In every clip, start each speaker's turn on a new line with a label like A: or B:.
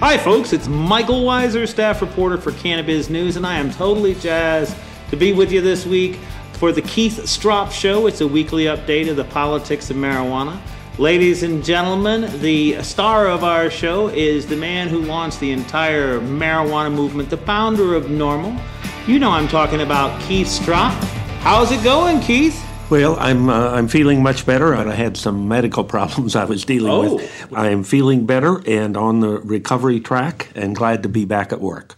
A: Hi folks, it's Mikel Weisser, staff reporter for Cannabiz News, and I am totally jazzed to be with you this week for the Keith Stroup Show. It's a weekly update of the politics of marijuana. Ladies and gentlemen, the star of our show is the man who launched the entire marijuana movement, the founder of NORML. You know I'm talking about Keith Stroup. How's it going, Keith?
B: Well, I'm feeling much better. I had some medical problems I was dealing with. I am feeling better and on the recovery track and glad to be back at work.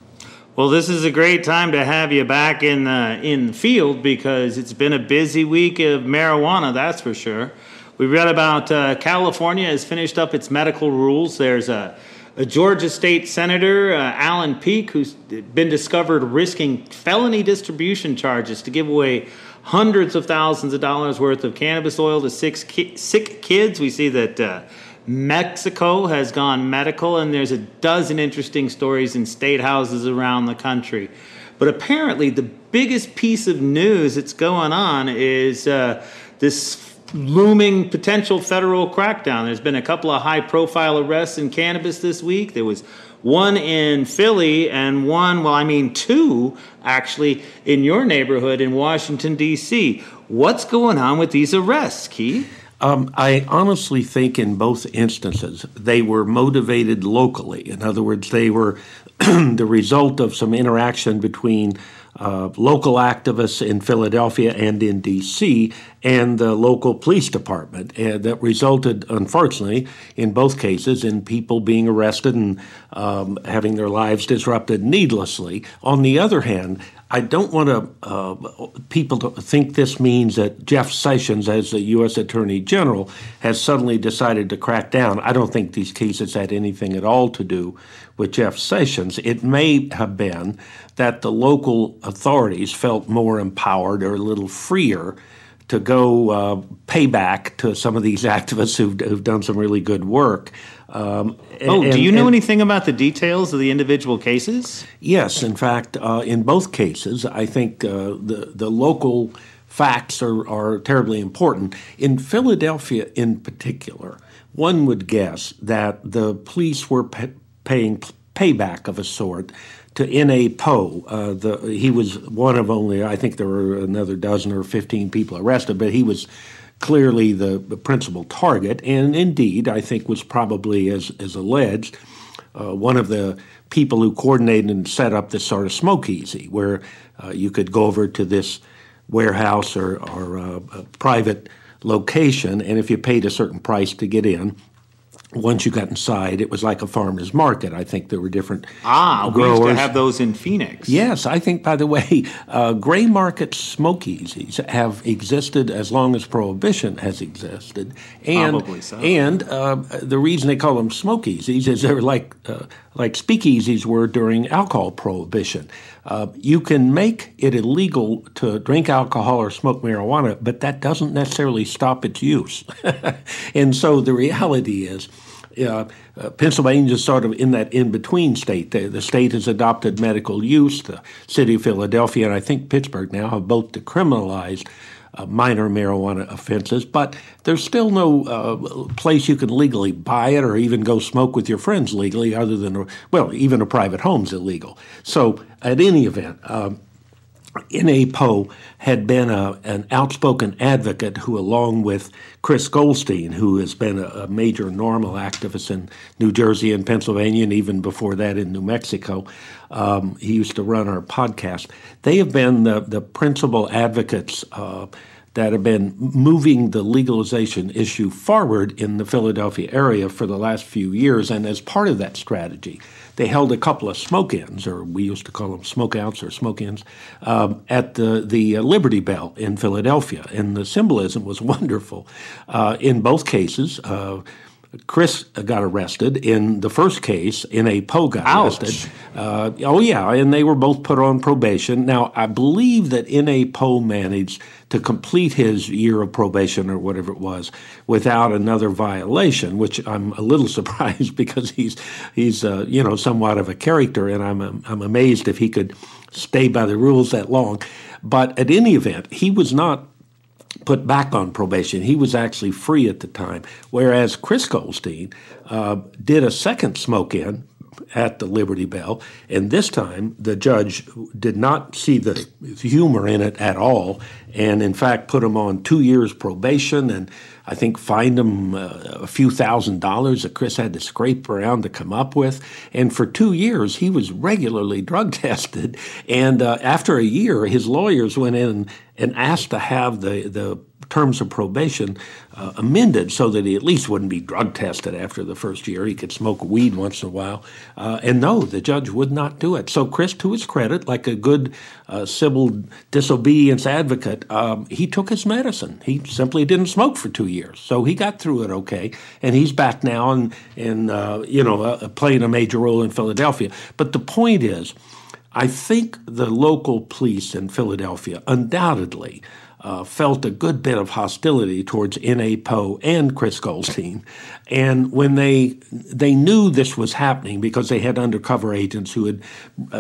A: Well, this is a great time to have you back in the field because it's been a busy week of marijuana, that's for sure. We read about California has finished up its medical rules. There's a Georgia state senator, Alan Peake, who's been discovered risking felony distribution charges to give away hundreds of thousands of dollars worth of cannabis oil to sick kids. We see that Mexico has gone medical, and there's a dozen interesting stories in state houses around the country. But apparently the biggest piece of news that's going on is this looming potential federal crackdown. There's been a couple of high-profile arrests in cannabis this week. There was one in Philly and two, actually, in your neighborhood in Washington, D.C. What's going on with these arrests, Keith?
B: I honestly think in both instances they were motivated locally. In other words, they were the result of some interaction between local activists in Philadelphia and in D.C. and the local police department. And that resulted, unfortunately, in both cases, in people being arrested and having their lives disrupted needlessly. On the other hand, I don't want people to think this means that Jeff Sessions, as the U.S. Attorney General, has suddenly decided to crack down. I don't think these cases had anything at all to do with Jeff Sessions. It may have been that the local authorities felt more empowered or a little freer to go pay back to some of these activists who've done some really good work.
A: Do you know anything about the details of the individual cases?
B: Yes. In fact, in both cases, I think the local facts are terribly important. In Philadelphia in particular, one would guess that the police were paying payback of a sort to N.A. Poe. He was one of only, I think there were another dozen or 15 people arrested, but he was clearly the principal target, and indeed, I think was probably, as alleged, one of the people who coordinated and set up this sort of smoke easy, where you could go over to this warehouse or a private location, and if you paid a certain price to get in, once you got inside, it was like a farmer's market. I think there were different growers.
A: We used to have those in Phoenix.
B: Yes, I think, by the way, gray market smokeasies have existed as long as Prohibition has existed. And,
A: probably so.
B: And the reason they call them smokeasies is they're like speakeasies were during alcohol Prohibition. You can make it illegal to drink alcohol or smoke marijuana, but that doesn't necessarily stop its use. And so the reality is, Pennsylvania is sort of in that in-between state. The state has adopted medical use. The city of Philadelphia and I think Pittsburgh now have both decriminalized minor marijuana offenses, but there's still no place you can legally buy it or even go smoke with your friends legally other than, even a private home's illegal. So at any event, N.A. Poe had been an outspoken advocate who, along with Chris Goldstein, who has been a major NORML activist in New Jersey and Pennsylvania, and even before that in New Mexico, he used to run our podcast. They have been the principal advocates that have been moving the legalization issue forward in the Philadelphia area for the last few years, and as part of that strategy, they held a couple of smoke-ins, or we used to call them smoke-outs or smoke-ins, at the Liberty Bell in Philadelphia. And the symbolism was wonderful. In both cases, Chris got arrested. In the first case, N.A. Poe got arrested. And they were both put on probation. Now, I believe that N.A. Poe managed to complete his year of probation or whatever it was without another violation, which I'm a little surprised because he's somewhat of a character, and I'm amazed if he could stay by the rules that long. But at any event, he was not put back on probation. He was actually free at the time, whereas Chris Goldstein did a second smoke-in at the Liberty Bell, and this time the judge did not see the humor in it at all, and in fact put him on 2 years probation, and I think fined him a few $1,000s that Chris had to scrape around to come up with. And for 2 years, he was regularly drug tested. And after a year, his lawyers went in and asked to have the terms of probation amended so that he at least wouldn't be drug tested after the first year. He could smoke weed once in a while. And no, the judge would not do it. So Chris, to his credit, like a good civil disobedience advocate, he took his medicine. He simply didn't smoke for 2 years. So he got through it okay. And he's back now and playing a major role in Philadelphia. But the point is, I think the local police in Philadelphia undoubtedly felt a good bit of hostility towards N.A. Poe and Chris Goldstein. And when they knew this was happening because they had undercover agents who had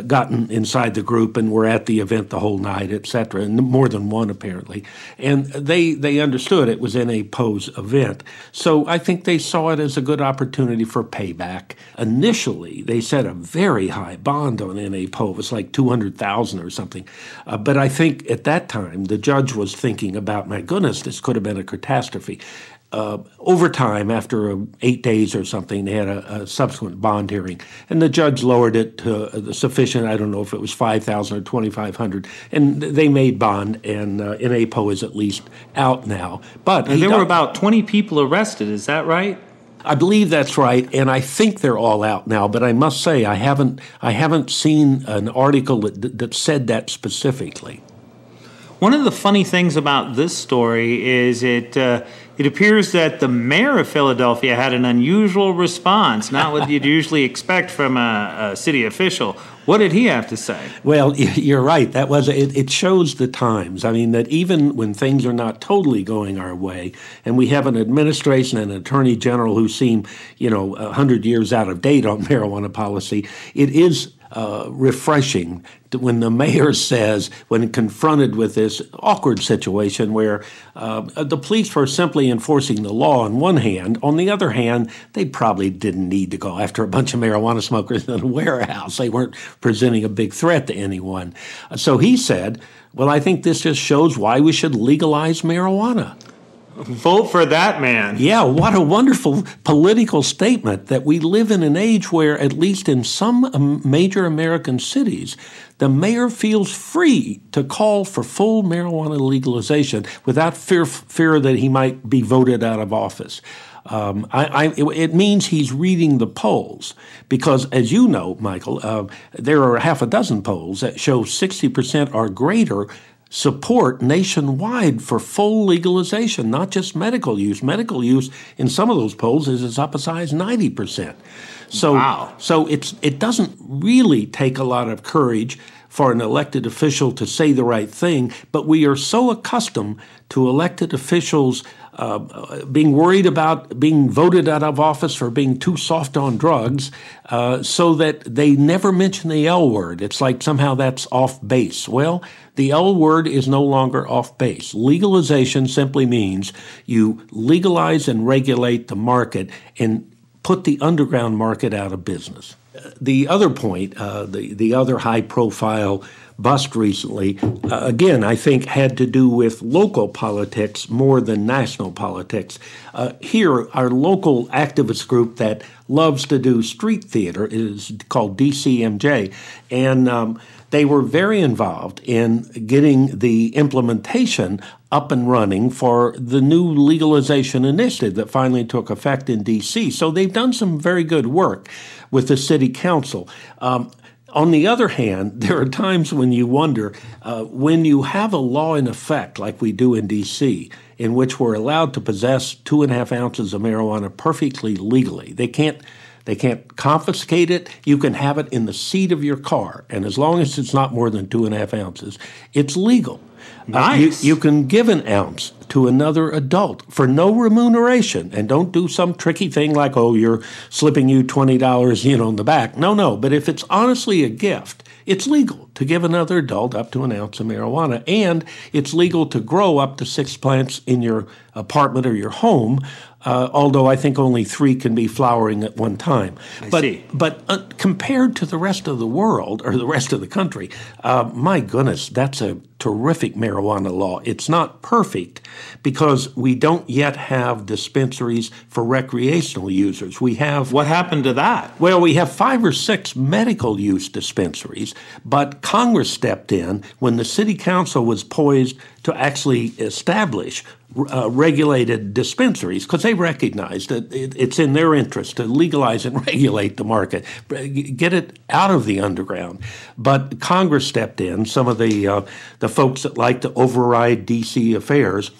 B: gotten inside the group and were at the event the whole night, et cetera, and more than one apparently, and they understood it was N.A. Poe's event. So I think they saw it as a good opportunity for payback. Initially, they set a very high bond on N.A. Poe. It was like $200,000 or something. But I think at that time, the judge was thinking about, my goodness, this could have been a catastrophe. Over time, after 8 days or something, they had a subsequent bond hearing, and the judge lowered it to the sufficient. I don't know if it was $5,000 or $2,500, and they made bond, and N.A. Poe is at least out now. But
A: and there were about 20 people arrested. Is that right?
B: I believe that's right, and I think they're all out now. But I must say, I haven't seen an article that said that specifically.
A: One of the funny things about this story is it appears that the mayor of Philadelphia had an unusual response, not what you'd usually expect from a city official. What did he have to say?
B: Well, you're right. It shows the times. I mean, that even when things are not totally going our way, and we have an administration and an attorney general who seem, 100 years out of date on marijuana policy, it is refreshing when the mayor says, when confronted with this awkward situation where the police were simply enforcing the law on one hand, on the other hand, they probably didn't need to go after a bunch of marijuana smokers in a warehouse. They weren't presenting a big threat to anyone. So he said, well, I think this just shows why we should legalize marijuana.
A: Vote for that man.
B: Yeah, what a wonderful political statement that we live in an age where, at least in some major American cities, the mayor feels free to call for full marijuana legalization without fear that he might be voted out of office. It means he's reading the polls because, as you know, Michael, there are half a dozen polls that show 60% or greater support nationwide for full legalization, not just medical use. Medical use in some of those polls is as up as high as 90%. So,
A: wow.
B: So it doesn't really take a lot of courage for an elected official to say the right thing, but we are so accustomed to elected officials being worried about being voted out of office for being too soft on drugs, so that they never mention the L word. It's like somehow that's off base. Well, the L word is no longer off base. Legalization simply means you legalize and regulate the market and put the underground market out of business. The other point, the other high-profile bust recently, again, I think had to do with local politics more than national politics. Here, our local activist group that loves to do street theater is called DCMJ, and they were very involved in getting the implementation up and running for the new legalization initiative that finally took effect in D.C. So they've done some very good work with the city council. On the other hand, there are times when you wonder, when you have a law in effect like we do in D.C., in which we're allowed to possess 2.5 ounces of marijuana perfectly legally. They can't confiscate it. You can have it in the seat of your car, and as long as it's not more than 2.5 ounces, it's legal.
A: Nice.
B: You can give an ounce to another adult for no remuneration, and don't do some tricky thing like, oh, you're slipping you $20, in the back. No. But if it's honestly a gift, it's legal to give another adult up to an ounce of marijuana, and it's legal to grow up to 6 plants in your apartment or your home although I think only 3 can be flowering at one time.
A: I see.
B: But compared to the rest of the world, or the rest of the country, my goodness, that's a terrific marijuana law. It's not perfect because we don't yet have dispensaries for recreational users. We have...
A: What happened to that?
B: Well, we have 5 or 6 medical use dispensaries, but Congress stepped in when the city council was poised to actually establish regulated dispensaries because they recognized that it's in their interest to legalize and regulate the market, get it out of the underground. But Congress stepped in, some of the folks that like to override D.C. affairs,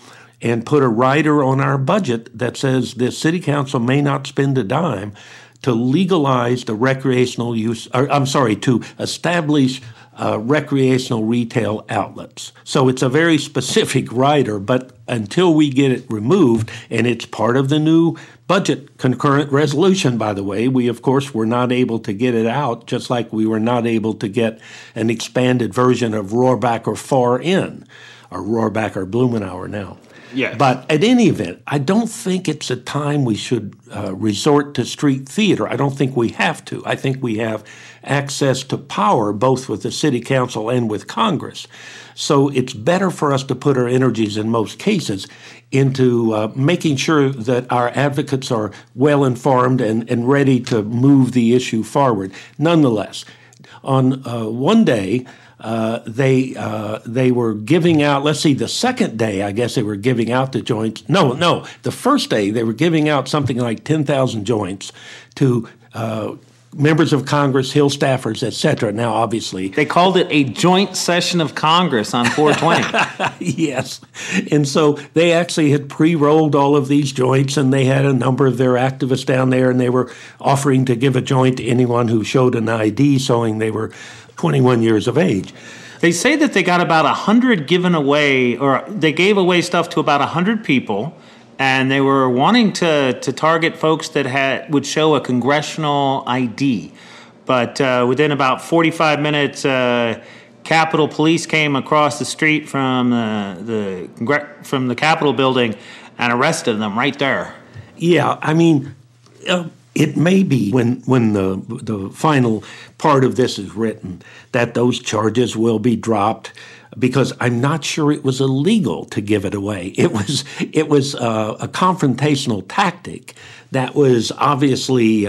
B: and put a rider on our budget that says the city council may not spend a dime to legalize the recreational use, to establish recreational retail outlets. So it's a very specific rider, but until we get it removed, and it's part of the new budget concurrent resolution, by the way, we, of course, were not able to get it out, just like we were not able to get an expanded version of Rohrbacher or Far In, or Rohrbacher or Blumenauer now.
A: Yes.
B: But at any event, I don't think it's a time we should resort to street theater. I don't think we have to. I think we have access to power both with the city council and with Congress. So it's better for us to put our energies in most cases into making sure that our advocates are well informed and ready to move the issue forward. Nonetheless, on one day, they were giving out, let's see, the second day, I guess they were giving out the joints. No, the first day they were giving out something like 10,000 joints to members of Congress, Hill staffers, et cetera. Now, obviously...
A: They called it a joint session of Congress on 420.
B: Yes. And so they actually had pre-rolled all of these joints, and they had a number of their activists down there, and they were offering to give a joint to anyone who showed an ID showing they were 21 years of age.
A: They say that they got about 100 given away, or they gave away stuff to about 100 people, and they were wanting to target folks that would show a congressional ID. But within about 45 minutes, Capitol Police came across the street from the Capitol building and arrested them right there.
B: Yeah, I mean... It may be when the final part of this is written that those charges will be dropped because I'm not sure it was illegal to give it away. It was a confrontational tactic that was obviously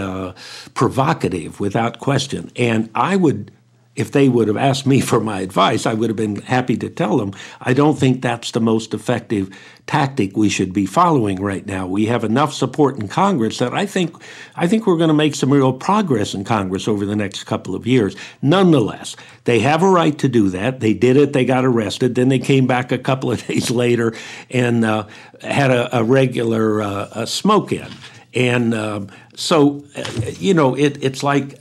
B: provocative without question. And I would, if they would have asked me for my advice, I would have been happy to tell them I don't think that's the most effective tactic we should be following right now. We have enough support in Congress that I think we're going to make some real progress in Congress over the next couple of years. Nonetheless, they have a right to do that. They did it. They got arrested. Then they came back a couple of days later and had a regular smoke-in. And so, it's like...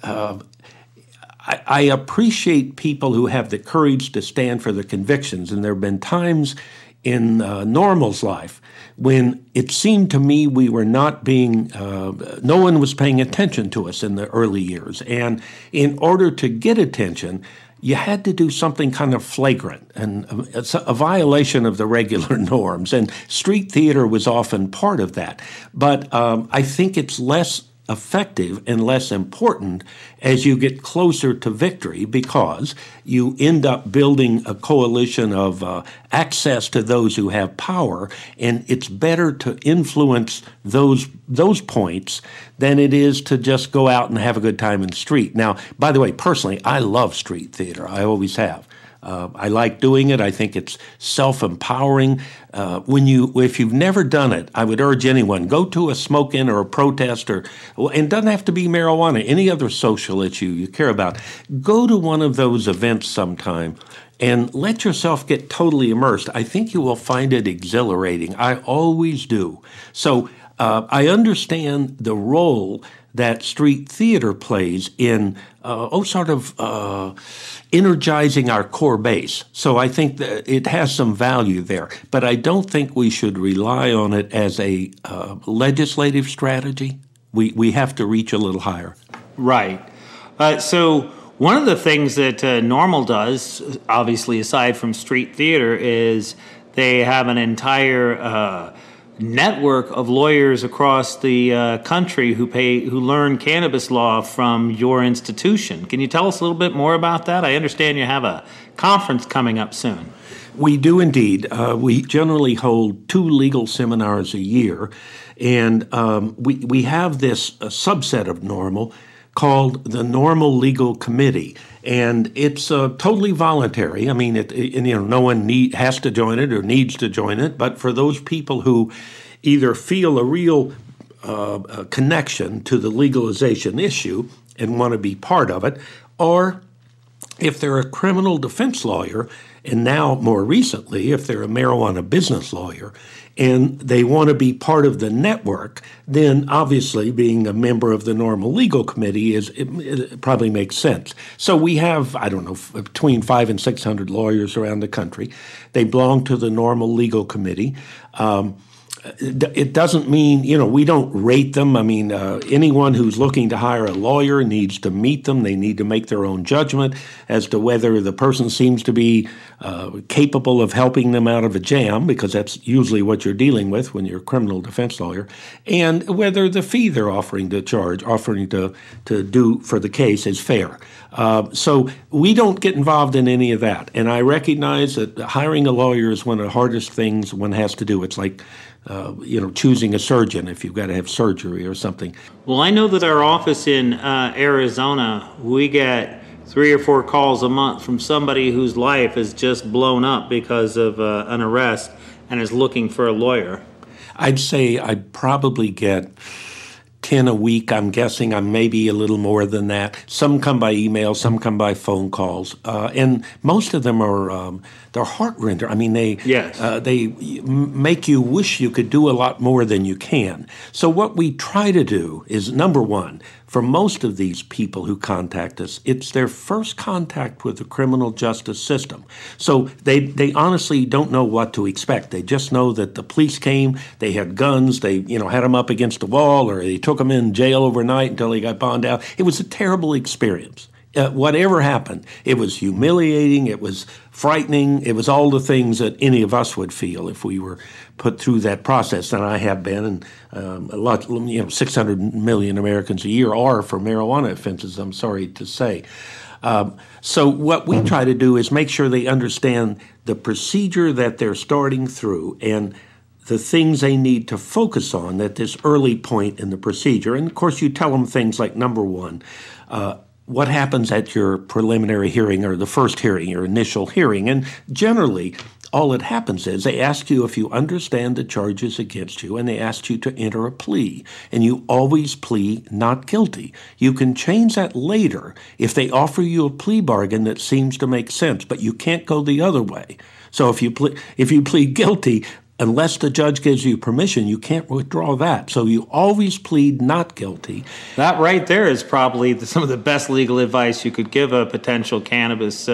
B: I appreciate people who have the courage to stand for their convictions, and there have been times in NORML's life when it seemed to me we were not being, no one was paying attention to us in the early years. And in order to get attention, you had to do something kind of flagrant, and it's a violation of the regular norms. And street theater was often part of that. But I think it's less effective and less important as you get closer to victory because you end up building a coalition of access to those who have power, and it's better to influence those points than it is to just go out and have a good time in the street. Now, by the way, personally, I love street theater. I always have. I like doing it. I think it's self-empowering. If you've never done it, I would urge anyone, go to a smoke-in or a protest, and it doesn't have to be marijuana, any other social issue you care about. Go to one of those events sometime and let yourself get totally immersed. I think you will find it exhilarating. I always do. So I understand the role that street theater plays in energizing our core base. So I think that it has some value there. But I don't think we should rely on it as a legislative strategy. We have to reach a little higher.
A: Right. So one of the things that NORML does, obviously aside from street theater, is they have an entire network of lawyers across the country who learn cannabis law from your institution. Can you tell us a little bit more about that? I understand you have a conference coming up soon.
B: We do indeed. We generally hold 2 legal seminars a year, and we have this subset of NORML called the NORML Legal Committee, and it's totally voluntary. I mean, no one has to join it or needs to join it, but for those people who either feel a real connection to the legalization issue and want to be part of it, or if they're a criminal defense lawyer, and now more recently, if they're a marijuana business lawyer, and they want to be part of the network, then obviously being a member of the NORML Legal Committee it probably makes sense. So we have, I don't know, between 500 and 600 lawyers around the country. They belong to the NORML Legal Committee. It doesn't mean, we don't rate them. I mean, anyone who's looking to hire a lawyer needs to meet them. They need to make their own judgment as to whether the person seems to be capable of helping them out of a jam, because that's usually what you're dealing with when you're a criminal defense lawyer, and whether the fee they're offering to do for the case is fair. So we don't get involved in any of that. And I recognize that hiring a lawyer is one of the hardest things one has to do. It's like choosing a surgeon if you've got to have surgery or something.
A: Well, I know that our office in Arizona, we get 3 or 4 calls a month from somebody whose life is just blown up because of an arrest and is looking for a lawyer.
B: I'd say I probably get 10 a week. I'm guessing I'm maybe a little more than that. Some come by email, some come by phone calls, and most of them are they're heart-render. I mean, they make you wish you could do a lot more than you can. So what we try to do is, number one, for most of these people who contact us, it's their first contact with the criminal justice system. So they honestly don't know what to expect. They just know that the police came, they had guns, they had them up against the wall, or they took them in jail overnight until they got bonded out. It was a terrible experience. Whatever happened, it was humiliating, it was frightening, it was all the things that any of us would feel if we were put through that process, and I have been, and a lot, 600 million Americans a year are for marijuana offenses, I'm sorry to say. So what we try to do is make sure they understand the procedure that they're starting through and the things they need to focus on at this early point in the procedure. And of course, you tell them things like, number one, what happens at your preliminary hearing or the first hearing, your initial hearing. And generally, all that happens is they ask you if you understand the charges against you, and they ask you to enter a plea. And you always plead not guilty. You can change that later if they offer you a plea bargain that seems to make sense, but you can't go the other way. So if you plead guilty, unless the judge gives you permission, you can't withdraw that. So you always plead not guilty.
A: That right there is probably some of the best legal advice you could give a potential cannabis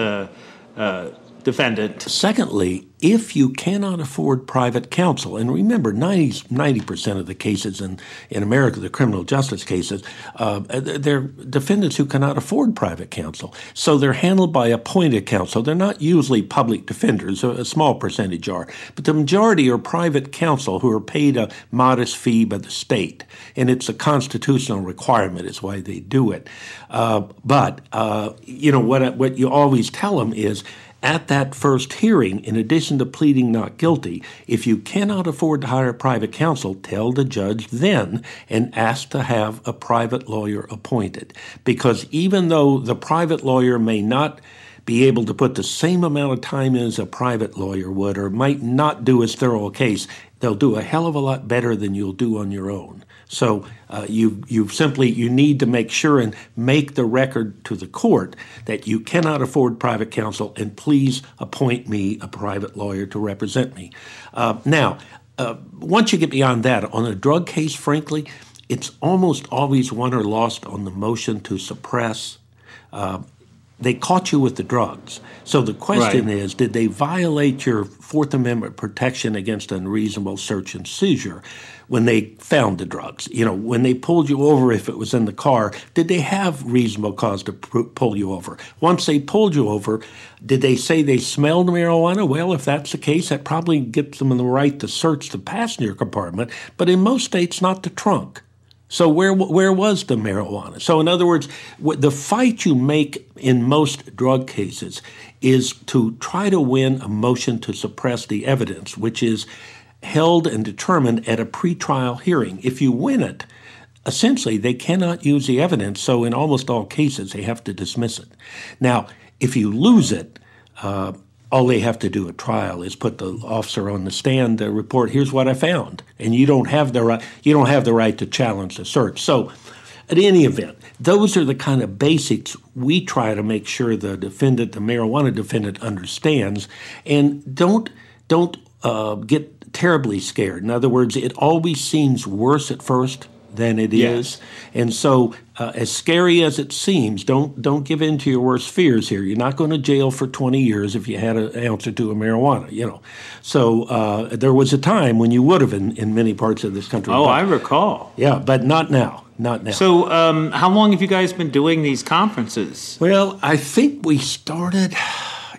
A: defendant.
B: Secondly, if you cannot afford private counsel, and remember, 90% of the cases in America, the criminal justice cases, they're defendants who cannot afford private counsel. So they're handled by appointed counsel. They're not usually public defenders, a small percentage are. But the majority are private counsel who are paid a modest fee by the state. And it's a constitutional requirement is why they do it. But what you always tell them is, at that first hearing, in addition to pleading not guilty, if you cannot afford to hire private counsel, tell the judge then and ask to have a private lawyer appointed. Because even though the private lawyer may not be able to put the same amount of time in as a private lawyer would, or might not do as thorough a case, they'll do a hell of a lot better than you'll do on your own. So you need to make sure and make the record to the court that you cannot afford private counsel, and please appoint me a private lawyer to represent me. Now, once you get beyond that, on a drug case, frankly, it's almost always won or lost on the motion to suppress. they caught you with the drugs. So the question is, did they violate your Fourth Amendment protection against unreasonable search and seizure when they found the drugs? You know, when they pulled you over, if it was in the car, did they have reasonable cause to pull you over? Once they pulled you over, did they say they smelled marijuana? Well, if that's the case, that probably gives them the right to search the passenger compartment, but in most states, not the trunk. So where was the marijuana? So in other words, the fight you make in most drug cases is to try to win a motion to suppress the evidence, which is held and determined at a pretrial hearing. If you win it, essentially they cannot use the evidence, so in almost all cases they have to dismiss it. Now, if you lose it, all they have to do at trial is put the officer on the stand to report, here's what I found, and you don't have the right to challenge the search. So, at any event, those are the kind of basics we try to make sure the defendant, the marijuana defendant, understands, and don't get terribly scared. In other words, it always seems worse at first than it is, and so as scary as it seems, don't give in to your worst fears here. You're not going to jail for 20 years if you had an ounce or two of marijuana, you know. So there was a time when you would have in many parts of this country.
A: Oh,
B: but,
A: I recall.
B: Yeah, but not now. Not now.
A: So how long have you guys been doing these conferences?
B: Well, I think we started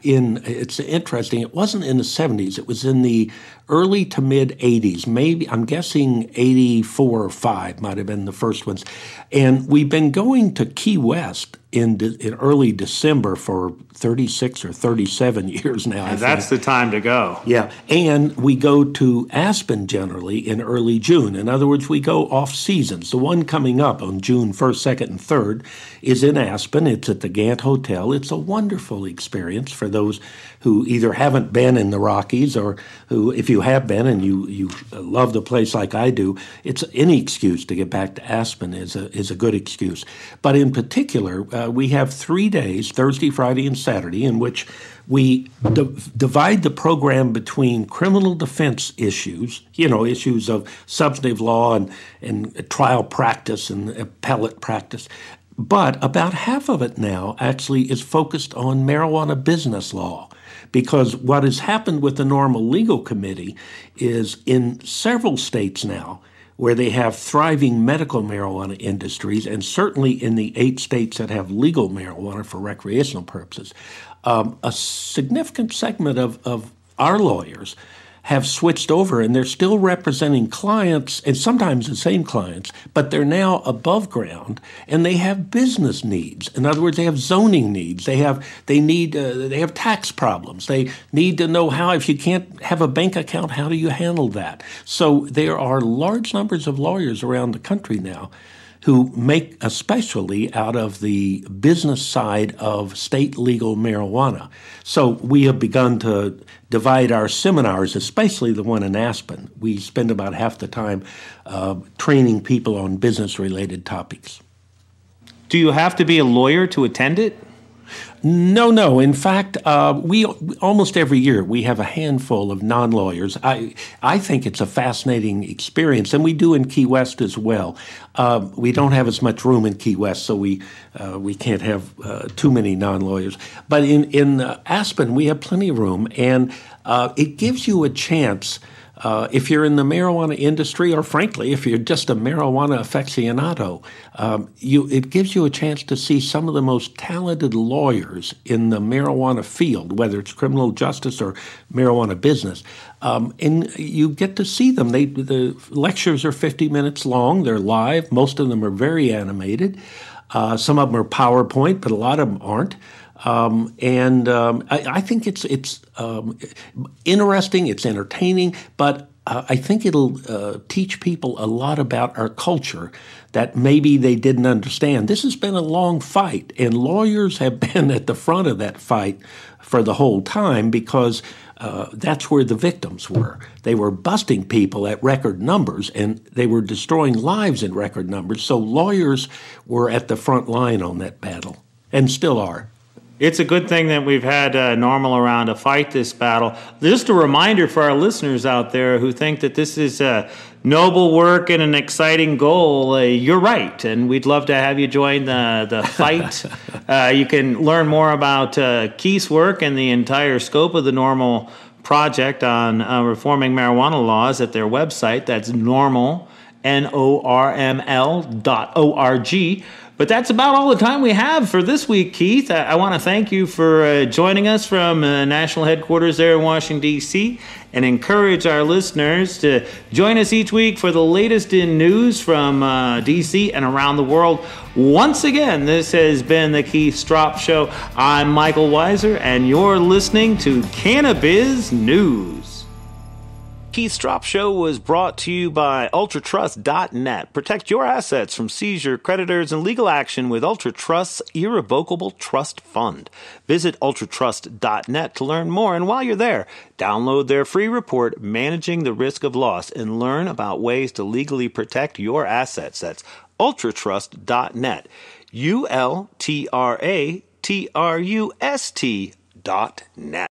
B: it's interesting, it wasn't in the 70s, it was in the early to mid 80s, maybe, I'm guessing 84 or 5 might have been the first ones. And we've been going to Key West in early December for 36 or 37 years now.
A: And that's the time to go.
B: Yeah, and we go to Aspen generally in early June. In other words, we go off seasons. The one coming up on June 1st, 2nd, and 3rd is in Aspen. It's at the Gant Hotel. It's a wonderful experience for those who either haven't been in the Rockies or who, if you have been and you love the place like I do, it's any excuse to get back to Aspen is a good excuse. But in particular, we have 3 days, Thursday, Friday, and Saturday, in which we divide the program between criminal defense issues, you know, issues of substantive law and trial practice and appellate practice. But about half of it now actually is focused on marijuana business law. Because what has happened with the NORML Legal Committee is in several states now where they have thriving medical marijuana industries, and certainly in the 8 states that have legal marijuana for recreational purposes, a significant segment of our lawyers have switched over, and they're still representing clients, and sometimes the same clients, but they're now above ground, and they have business needs. In other words, they have zoning needs. They have tax problems. They need to know how, if you can't have a bank account, how do you handle that? So there are large numbers of lawyers around the country now who make a specialty out of the business side of state legal marijuana. So we have begun to divide our seminars, especially the one in Aspen. We spend about half the time training people on business-related topics.
A: Do you have to be a lawyer to attend it?
B: No. In fact, we almost every year we have a handful of non-lawyers. I think it's a fascinating experience, and we do in Key West as well. We don't have as much room in Key West, so we can't have too many non-lawyers. But in Aspen, we have plenty of room, and it gives you a chance. If you're in the marijuana industry, or frankly, if you're just a marijuana aficionado, it gives you a chance to see some of the most talented lawyers in the marijuana field, whether it's criminal justice or marijuana business. And you get to see them. The lectures are 50 minutes long. They're live. Most of them are very animated. Some of them are PowerPoint, but a lot of them aren't. I think it's interesting, it's entertaining, but I think it'll teach people a lot about our culture that maybe they didn't understand. This has been a long fight, and lawyers have been at the front of that fight for the whole time because that's where the victims were. They were busting people at record numbers, and they were destroying lives in record numbers, so lawyers were at the front line on that battle, and still are.
A: It's a good thing that we've had NORML around to fight this battle. Just a reminder for our listeners out there who think that this is noble work and an exciting goal. You're right, and we'd love to have you join the fight. You can learn more about Keith's work and the entire scope of the NORML project on reforming marijuana laws at their website. That's NORML, NORML.org. But that's about all the time we have for this week, Keith. I want to thank you for joining us from national headquarters there in Washington, D.C., and encourage our listeners to join us each week for the latest in news from D.C. and around the world. Once again, this has been the Keith Stroup Show. I'm Mikel Weisser, and you're listening to Cannabiz News. Keith Stroup Show was brought to you by ultratrust.net. Protect your assets from seizure, creditors, and legal action with UltraTrust's Irrevocable Trust Fund. Visit ultratrust.net to learn more, and while you're there, download their free report, Managing the Risk of Loss, and learn about ways to legally protect your assets. That's ultratrust.net. ULTRATRUST.net.